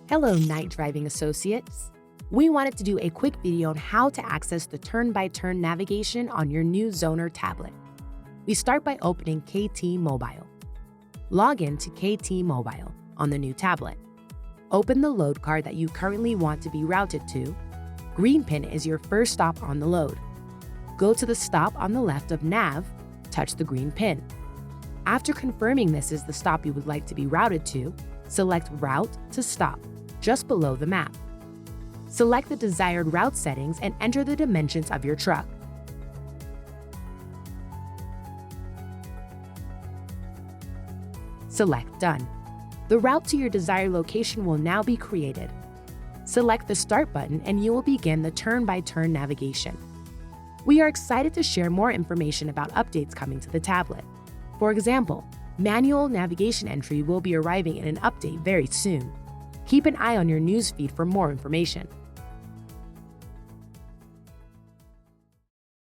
Hello, night driving associates. We wanted to do a quick video on how to access the turn-by-turn navigation on your new Zoner tablet. We start by opening KT Mobile. Log in to KT Mobile on the new tablet. Open the load card that you currently want to be routed to. Green pin is your first stop on the load. Go to the stop on the left of nav, touch the green pin. After confirming this is the stop you would like to be routed to, select Route to Stop, just below the map. Select the desired route settings and enter the dimensions of your truck. Select Done. The route to your desired location will now be created. Select the Start button and you will begin the turn-by-turn navigation. We are excited to share more information about updates coming to the tablet. For example, manual navigation entry will be arriving in an update very soon. Keep an eye on your newsfeed for more information.